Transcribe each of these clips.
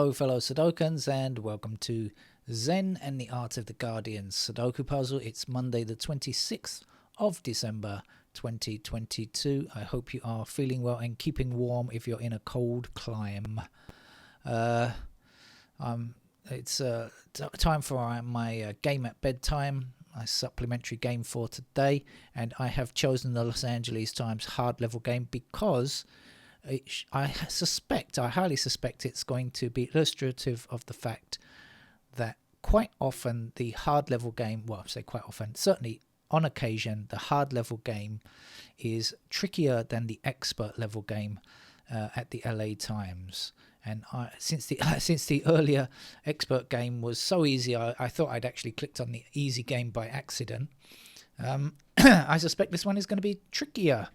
Hello fellow Sudokans and welcome to Zen and the Art of the Guardian Sudoku puzzle. It's Monday the 26th of December 2022. I hope you are feeling well and keeping warm if you're in a cold clime. It's time for my game at bedtime, my supplementary game for today, and I have chosen the Los Angeles Times hard level game because I highly suspect it's going to be illustrative of the fact that quite often the hard level game, well, I say quite often, certainly on occasion, the hard level game is trickier than the expert level game at the LA Times. And since the earlier expert game was so easy, I thought I'd actually clicked on the easy game by accident. I suspect this one is going to be trickier,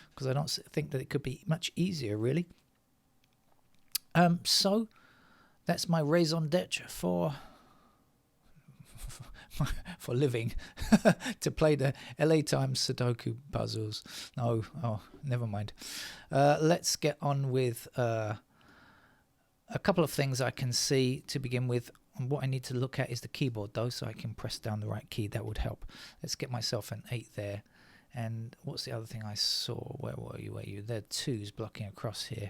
because I don't think that it could be much easier, really. So that's my raison d'etre for living, to play the LA Times Sudoku puzzles. No, never mind. Let's get on with a couple of things I can see to begin with. And what I need to look at is the keyboard, though, so I can press down the right key. That would help. Let's get myself an 8 there. And what's the other thing I saw? Where were you? There are 2s blocking across here.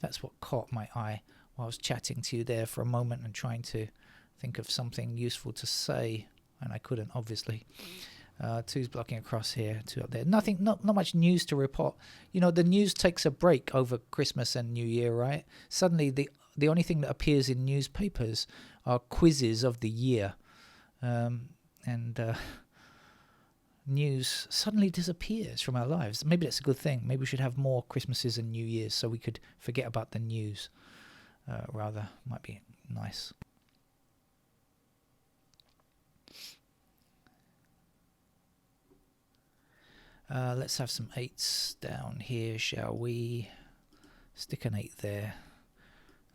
That's what caught my eye while I was chatting to you there for a moment and trying to think of something useful to say, and I couldn't, obviously. 2s blocking across here, 2 up there. Not much news to report. You know, the news takes a break over Christmas and New Year, right? Suddenly, the only thing that appears in newspapers are quizzes of the year, news suddenly disappears from our lives. Maybe that's a good thing. Maybe we should have more Christmases and New Years so we could forget about the news. Might be nice. Let's have some 8s down here, shall we? Stick an 8 there.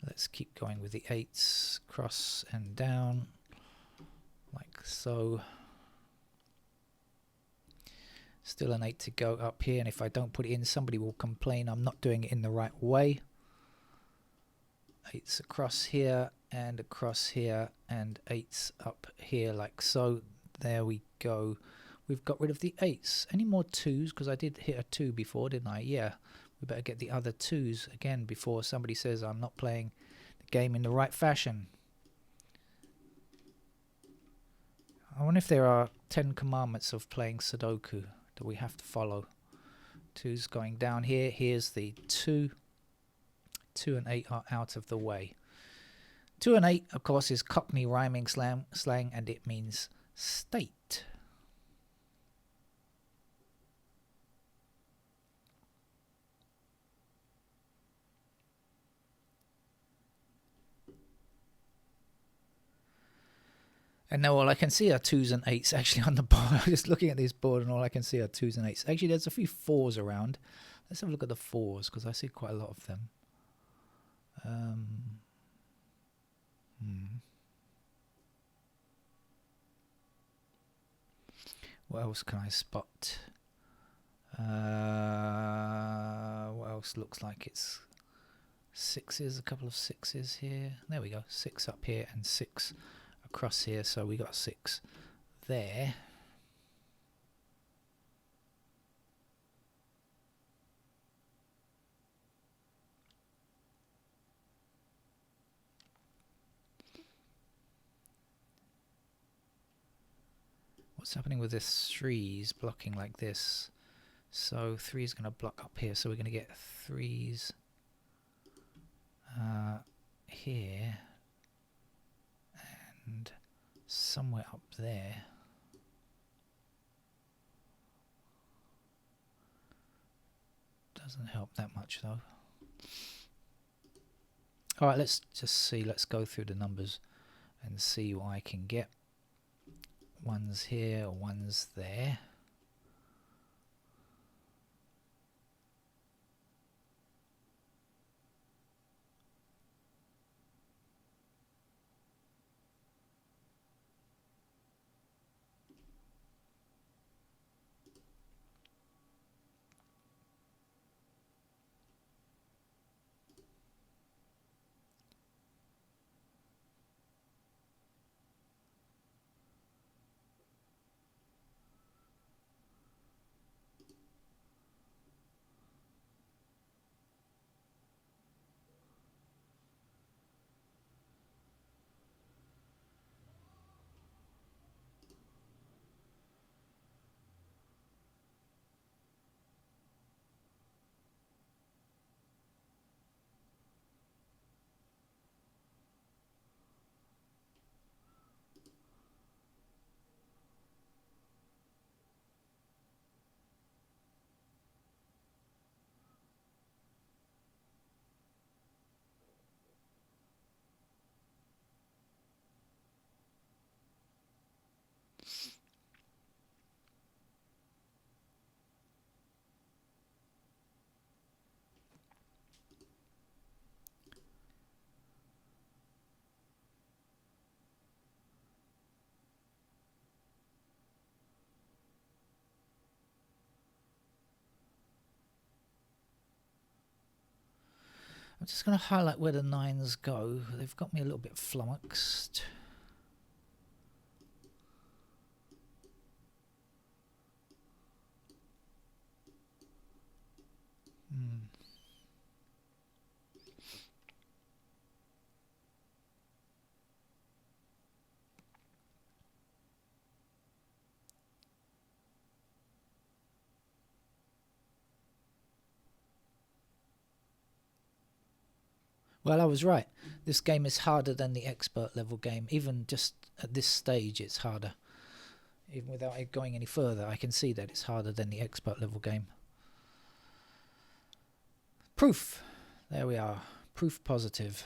Let's keep going with the 8s, cross and down, like so. Still an 8 to go up here, and if I don't put it in, somebody will complain I'm not doing it in the right way. 8s across here, and 8s up here, like so. There we go. We've got rid of the 8s. Any more 2s? Because I did hit a 2 before, didn't I? Yeah. We better get the other 2s again before somebody says I'm not playing the game in the right fashion. I wonder if there are 10 commandments of playing Sudoku that we have to follow. 2's going down here. Here's the 2. 2 and 8 are out of the way. 2 and 8, of course, is Cockney rhyming slang, and it means state. And now all I can see are 2s and 8s actually on the board. I'm just looking at this board and all I can see are 2s and 8s. Actually, there's a few 4s around. Let's have a look at the 4s because I see quite a lot of them. What else can I spot? What else looks like it's 6s? A couple of 6s here. There we go. 6 up here and 6 across here, so we got 6 there. What's happening with this 3's blocking like this? So 3 is going to block up here, so we're going to get 3's here and somewhere up there. Doesn't help that much though. Alright, let's just see. Let's go through the numbers and see what I can get. 1's here, 1's there. I'm just going to highlight where the 9s go. They've got me a little bit flummoxed. Well, I was right. This game is harder than the expert level game. Even just at this stage, it's harder. Even without it going any further, I can see that it's harder than the expert level game. Proof. There we are. Proof positive.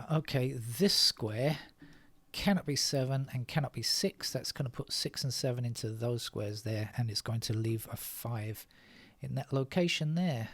Okay, this square cannot be 7 and cannot be 6. That's going to put 6 and 7 into those squares there, and it's going to leave a 5 in that location there.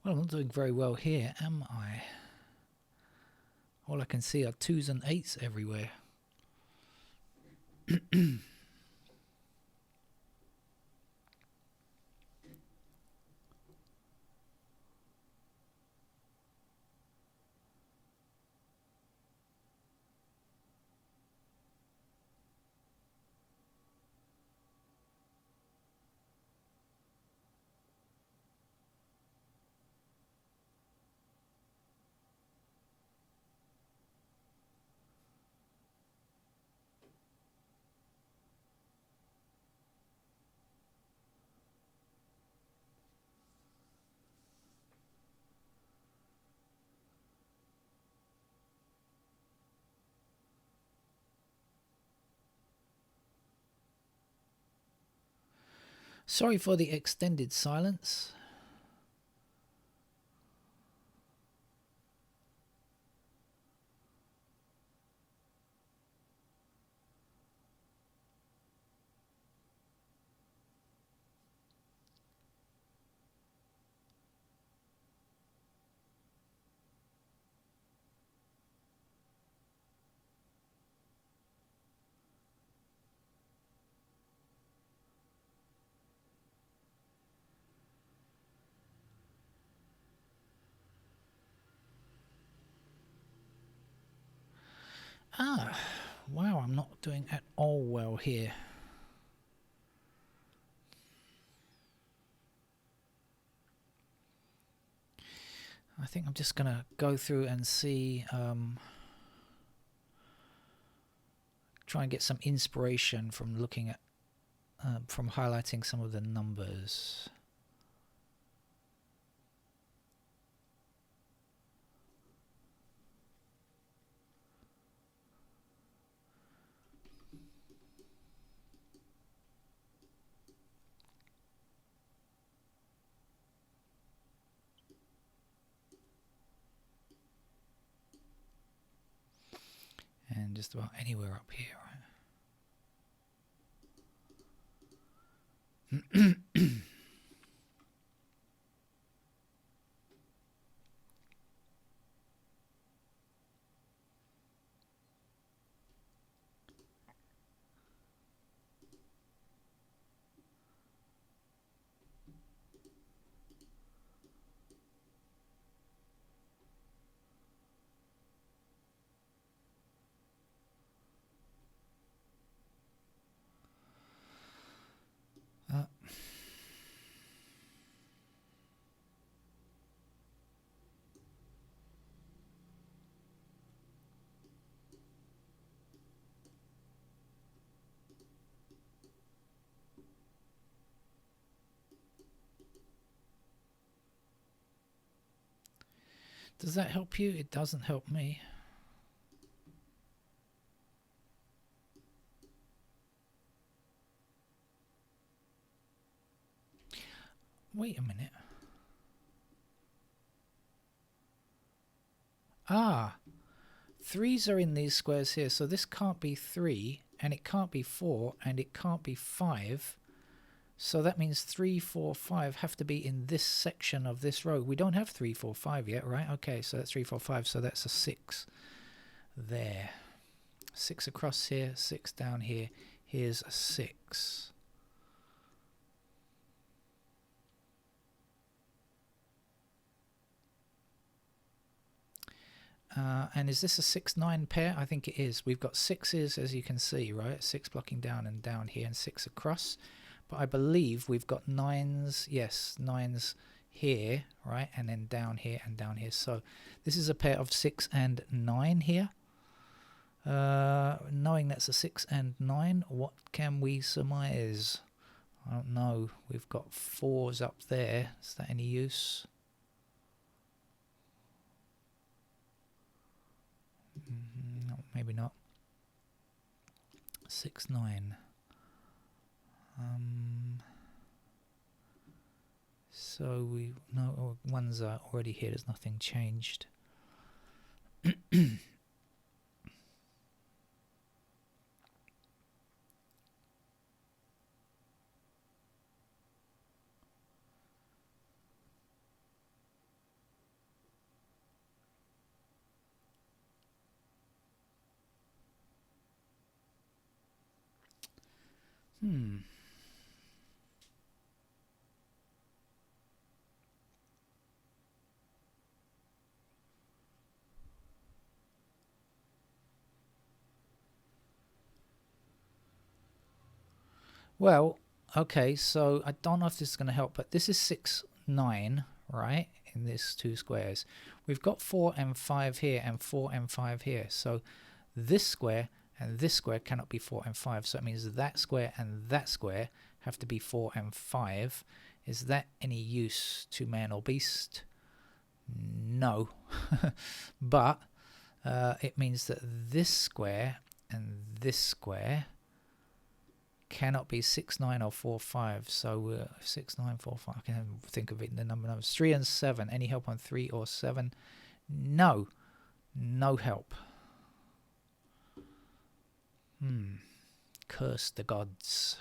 Well, I'm not doing very well here, am I? All I can see are 2s and 8s everywhere. Sorry for the extended silence. Wow, I'm not doing at all well here. I think I'm just going to go through and see, try and get some inspiration from looking at, from highlighting some of the numbers. And just about anywhere up here, right? Does that help you? It doesn't help me. Wait a minute. Ah, 3s are in these squares here, so this can't be 3, and it can't be 4, and it can't be 5. So that means 3, 4, 5 have to be in this section of this row. We don't have 3, 4, 5 yet, right? Okay, so that's 3, 4, 5, so that's a 6 there. 6 across here, 6 down here. Here's a 6. And is this a 6-9 pair? I think it is. We've got 6s, as you can see, right? 6 blocking down and down here, and 6 across. But I believe we've got 9s, yes, 9s here, right? And then down here and down here. So this is a pair of 6 and 9 here. Knowing that's a 6 and 9, what can we surmise? I don't know. We've got 4s up there. Is that any use? No, maybe not. 6, 9. So we know ones are already here. There's nothing changed. Well, okay, so I don't know if this is going to help, but this is 6, 9, right, in these two squares. We've got 4 and 5 here and 4 and 5 here. So this square and this square cannot be 4 and 5. So it means that square and that square have to be 4 and 5. Is that any use to man or beast? No. But it means that this square and this square cannot be 6, 9 or 4, 5. So 6, 9, 4, 5. I can think of it in the numbers. 3 and 7. Any help on 3 or 7? No. No help. Curse the gods.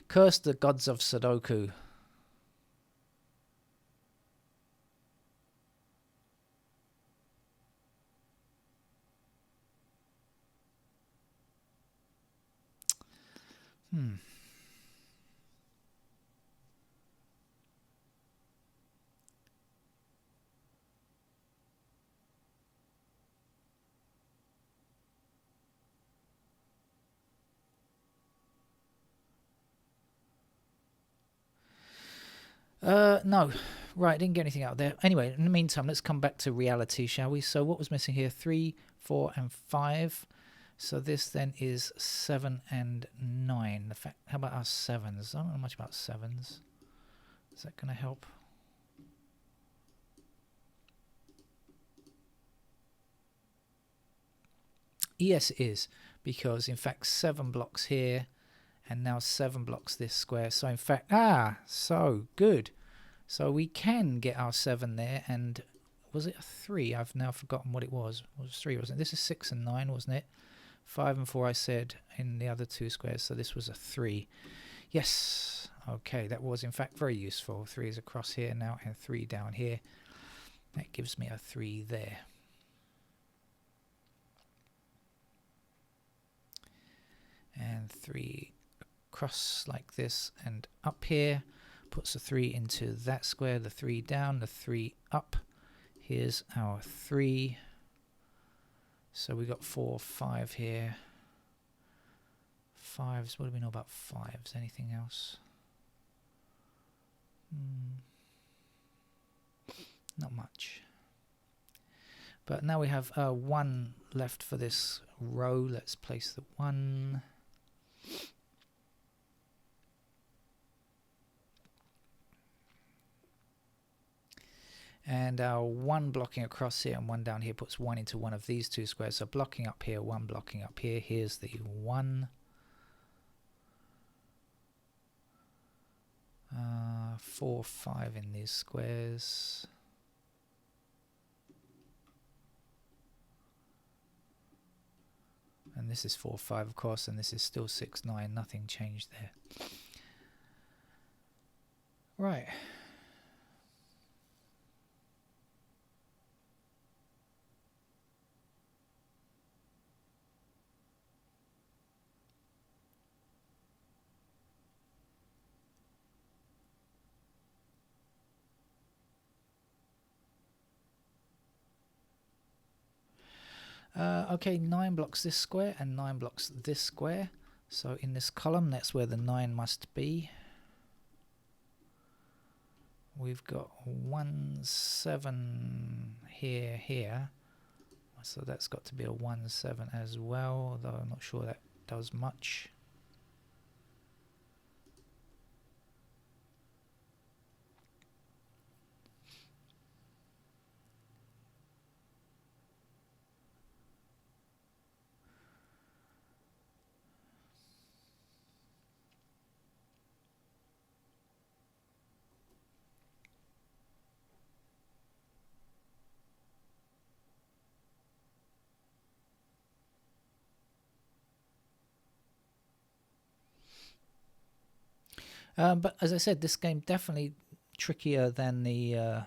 Curse the gods of Sudoku. No. Right, didn't get anything out there. Anyway, in the meantime, let's come back to reality, shall we? So what was missing here? 3, 4, and 5. So this then is 7 and 9. How about our 7s? I don't know much about 7s. Is that going to help? Yes, it is. Because, in fact, 7 blocks here. And now 7 blocks this square. So, in fact, so good. So we can get our 7 there. And was it a 3? I've now forgotten what it was. It was 3, wasn't it? This is 6 and 9, wasn't it? 5 and 4 I said in the other 2 squares. So this was a 3. Yes. Okay, that was in fact very useful. 3 is across here now and 3 down here. That gives me a 3 there. And 3 across like this and up here. Puts a 3 into that square. The 3 down, the 3 up. Here's our 3. So we got 4, 5 here. 5s. What do we know about 5s? Anything else? Not much. But now we have 1 left for this row. Let's place the 1. And our 1 blocking across here and 1 down here puts 1 into one of these 2 squares. So blocking up here, 1 blocking up here. Here's the 1. 4, 5 in these squares. And this is 4, 5, of course, and this is still 6, 9. Nothing changed there. Right. Okay, 9 blocks this square and 9 blocks this square. So in this column, that's where the 9 must be. We've got 1, 7 here. So that's got to be a 1, 7 as well, though I'm not sure that does much. But as I said, this game definitely trickier than the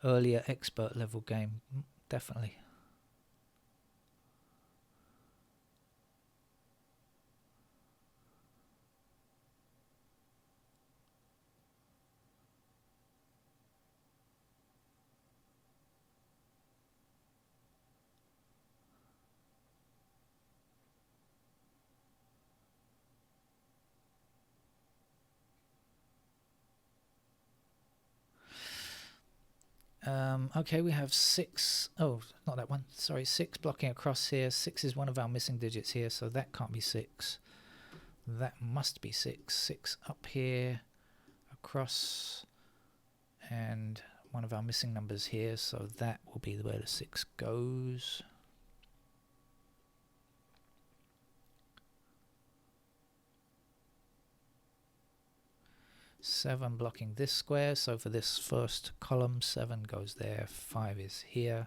earlier expert level game. Definitely. Okay, we have 6. Oh, not that one. Sorry, 6 blocking across here. 6 is one of our missing digits here, so that can't be 6. That must be 6. 6 up here, across, and one of our missing numbers here, so that will be where the 6 goes. Seven blocking this square, so for this first column, 7 goes there, 5 is here.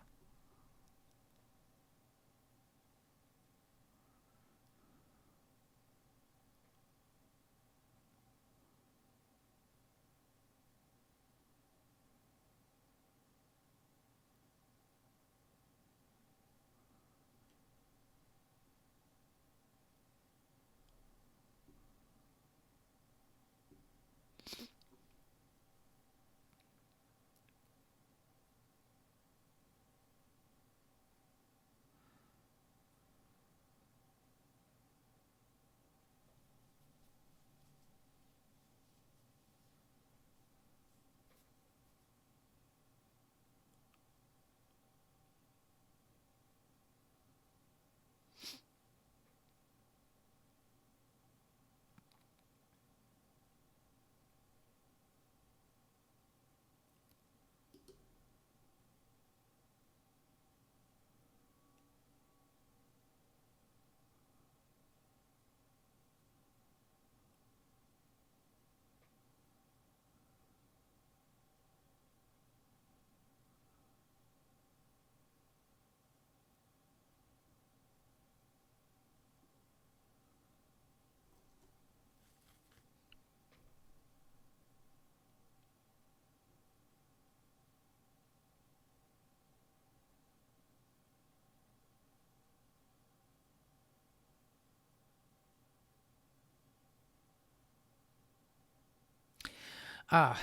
Ah,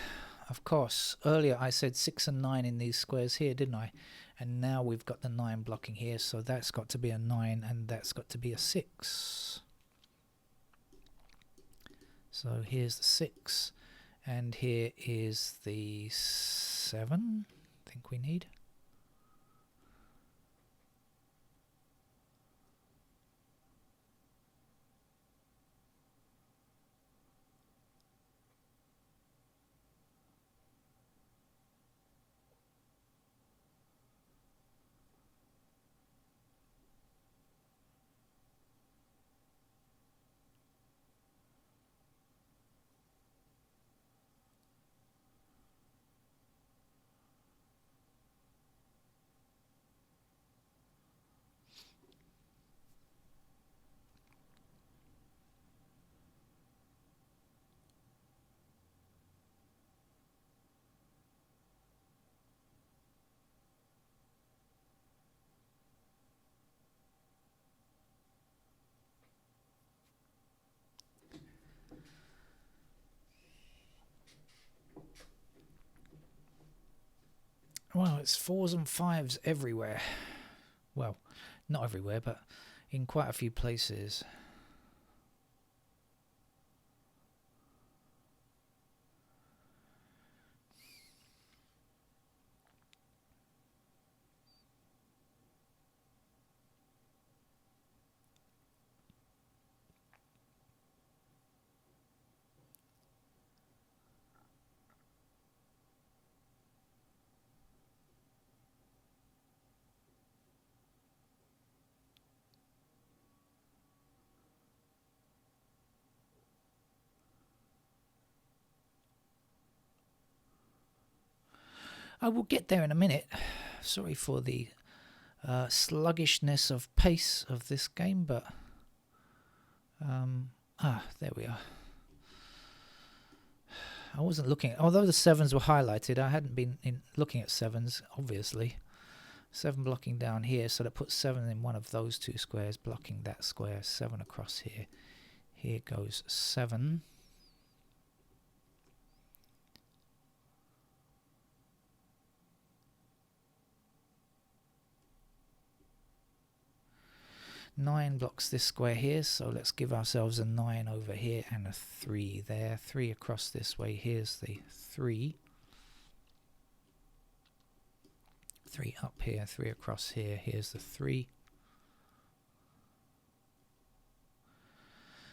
of course. Earlier I said 6 and 9 in these squares here, didn't I? And now we've got the 9 blocking here, so that's got to be a 9 and that's got to be a 6. So here's the 6 and here is the 7 I think we need. Well, it's 4s and 5s everywhere. Well, not everywhere, but in quite a few places. I will get there in a minute. Sorry for the sluggishness of pace of this game, but there we are. I wasn't looking, although the 7s were highlighted, I hadn't been looking at 7s, obviously. 7 blocking down here, so that puts 7 in one of those 2 squares, blocking that square. 7 across here. Here goes 7. Nine blocks this square here, so let's give ourselves a 9 over here and a 3 there. 3 across this way, here's the 3. 3 up here, 3 across here, here's the 3.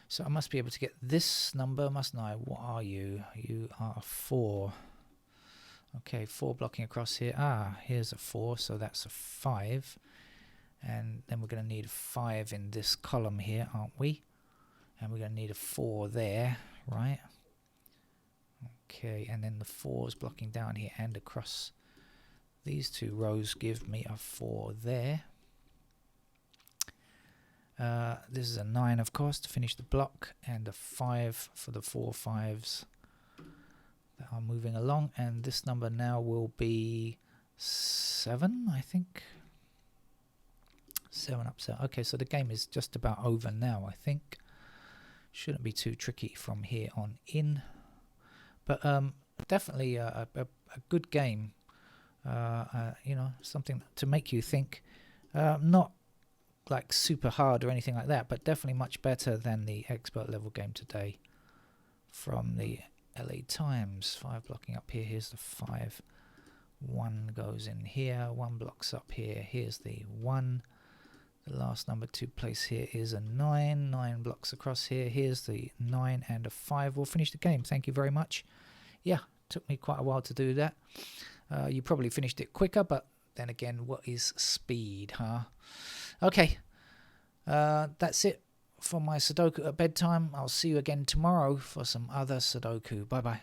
So I must be able to get this number, mustn't I? What are you? You are 4. Okay, 4 blocking across here. Here's a 4, so that's a 5. And then we're going to need a 5 in this column here, aren't we? And we're going to need a 4 there, right? Okay, and then the 4's blocking down here and across these 2 rows give me a 4 there. This is a 9, of course, to finish the block, and a 5 for the 4 5s that are moving along. And this number now will be 7, I think. 7 up, 7. Okay, so the game is just about over now, I think. Shouldn't be too tricky from here on in. But definitely a good game. You know, something to make you think. Not like super hard or anything like that, but definitely much better than the expert level game today from the LA Times. 5 blocking up here. Here's the 5. 1 goes in here. 1 blocks up here. Here's the 1. The last number to place here is a 9. 9 blocks across here. Here's the 9 and a 5. We'll finish the game. Thank you very much. Yeah, took me quite a while to do that. You probably finished it quicker, but then again, what is speed, huh? Okay, that's it for my Sudoku at bedtime. I'll see you again tomorrow for some other Sudoku. Bye-bye.